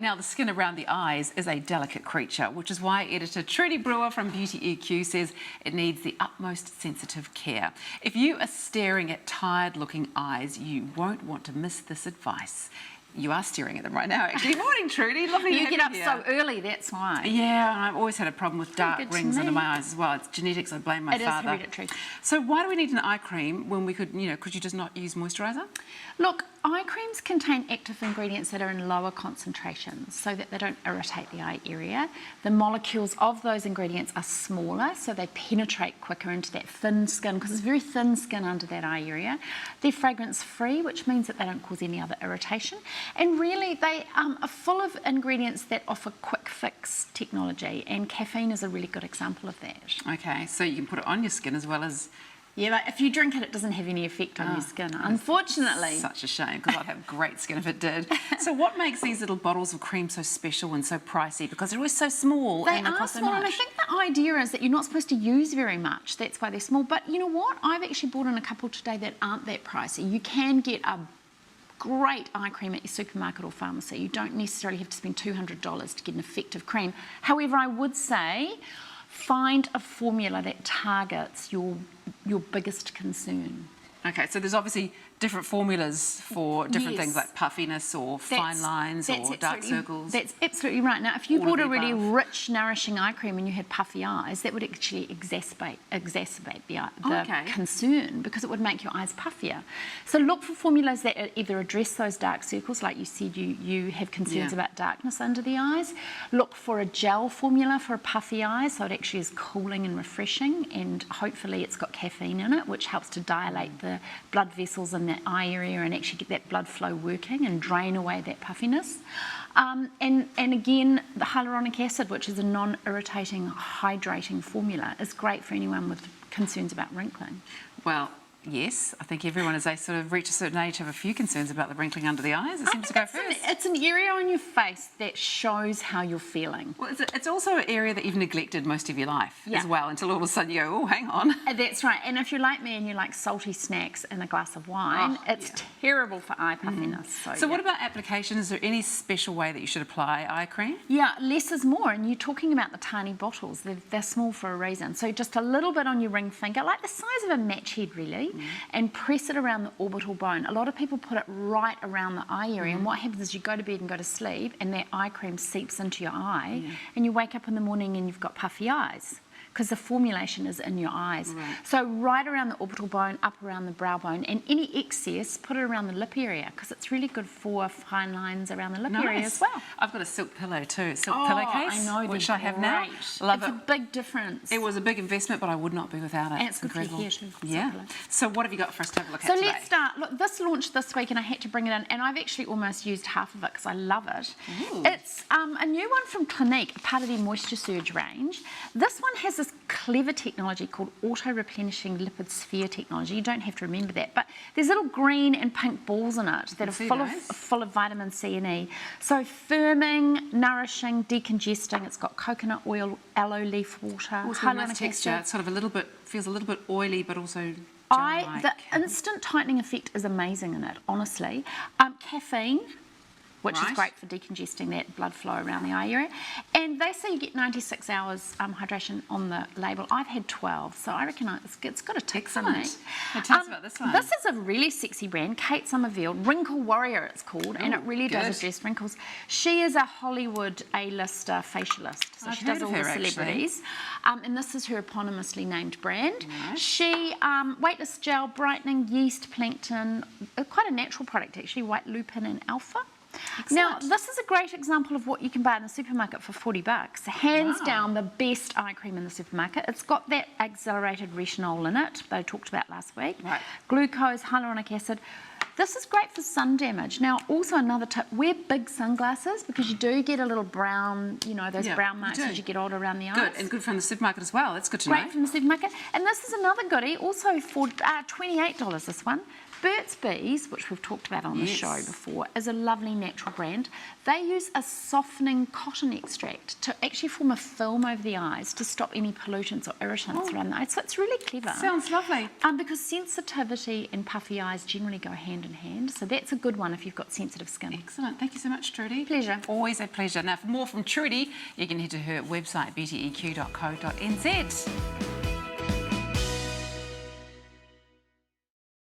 Now, the skin around the eyes is a delicate creature, which is why editor Trudi Brewer from BeautyEQ says it needs the utmost sensitive care. If you are staring at tired-looking eyes, you won't want to miss this advice. You are staring at them right now, actually. Morning, Trudi. Lovely to have you get up here. so early, that's why. Yeah, I've always had a problem with dark rings under my eyes as well. It's genetics. I blame my father. It is hereditary. So why do we need an eye cream when we could, could you just not use moisturiser? Look, eye creams contain active ingredients that are in lower concentrations so that they don't irritate the eye area. The molecules of those ingredients are smaller, so they penetrate quicker into that thin skin, because it's very thin skin under that eye area. They're fragrance-free, which means that they don't cause any other irritation. And really, they are full of ingredients that offer quick fix technology, and caffeine is a really good example of that. Okay, so you can put it on your skin as well as... Yeah, but if you drink it, it doesn't have any effect on your skin, unfortunately. Such a shame, because I'd have great skin if it did. So what makes these little bottles of cream so special and so pricey? Because they're always so small and they cost so much. And I think the idea is that you're not supposed to use very much. That's why they're small. But you know what? I've actually bought in a couple today that aren't that pricey. You can get a great eye cream at your supermarket or pharmacy. You don't necessarily have to spend $200 to get an effective cream. However, I would say find a formula that targets your biggest concern. Okay, so there's obviously different formulas for different things like puffiness or fine lines or dark circles. That's absolutely right. Now, if you bought a really rich, nourishing eye cream and you had puffy eyes, that would actually exacerbate the concern, because it would make your eyes puffier. So look for formulas that either address those dark circles, like you said you have concerns about darkness under the eyes. Look for a gel formula for a puffy eye, so it actually is cooling and refreshing, and hopefully it's got caffeine in it, which helps to dilate the blood vessels in that eye area and actually get that blood flow working and drain away that puffiness. And again, the hyaluronic acid, which is a non-irritating, hydrating formula, is great for anyone with concerns about wrinkling. Well, yes, I think everyone, as they sort of reach a certain age, have a few concerns about the wrinkling under the eyes. It seems to go first. It's an area on your face that shows how you're feeling. Well, it's also an area that you've neglected most of your life as well, until all of a sudden you go, oh, hang on. That's right. And if you're like me and you like salty snacks and a glass of wine, it's terrible for eye puffiness. So what about application? Is there any special way that you should apply eye cream? Yeah, less is more. And you're talking about the tiny bottles. They're small for a reason. So just a little bit on your ring finger, like the size of a match head, really. And press it around the orbital bone. A lot of people put it right around the eye area, and what happens is you go to bed and go to sleep, and that eye cream seeps into your eye, and you wake up in the morning and you've got puffy eyes, because the formulation is in your eyes. So right around the orbital bone, up around the brow bone, and any excess, put it around the lip area, because it's really good for fine lines around the lip area as well. I've got a silk pillow too, silk pillowcase, which I have now. Love it. It's a big difference. It was a big investment, but I would not be without it. And it's good incredible. For your hair too. Yeah. So what have you got for us to have a look at today? So let's start. Look, this launched this week and I had to bring it in, and I've actually almost used half of it because I love it. It's a new one from Clinique, part of their Moisture Surge range. This one has this clever technology called auto-replenishing lipid sphere technology. You don't have to remember that, but there's little green and pink balls in it that are full of vitamin C and E. So firming, nourishing, decongesting. It's got coconut oil, aloe leaf water, hyaluronic texture. It's sort of feels a little bit oily, but also gel-like. The instant tightening effect is amazing in it, honestly. Caffeine, which is great for decongesting that blood flow around the eye area. And they say you get 96 hours hydration on the label. I've had 12, so I reckon it's got a tick for me. Tell us about this one. This is a really sexy brand, Kate Somerville, Wrinkle Warrior it's called, and it really does address wrinkles. She is a Hollywood A-lister facialist, so she does all the celebrities. And this is her eponymously named brand. She, weightless gel, brightening, yeast, plankton, quite a natural product actually, white lupin and alpha. Now, this is a great example of what you can buy in the supermarket for $40. Hands down, the best eye cream in the supermarket. It's got that accelerated retinol in it that I talked about last week. Glucose, hyaluronic acid. This is great for sun damage. Now, also another tip, wear big sunglasses, because you do get a little brown, those brown marks as you get older around the eyes. Good, and good from the supermarket as well. That's good to know. Great from the supermarket. And this is another goodie, also for $28, this one. Burt's Bees, which we've talked about on the Yes. show before, is a lovely natural brand. They use a softening cotton extract to actually form a film over the eyes to stop any pollutants or irritants around the eyes. So it's really clever. Sounds lovely. Because sensitivity and puffy eyes generally go hand in hand. So that's a good one if you've got sensitive skin. Excellent. Thank you so much, Trudy. Pleasure. Always a pleasure. Now, for more from Trudy, you can head to her website, beautyeq.co.nz.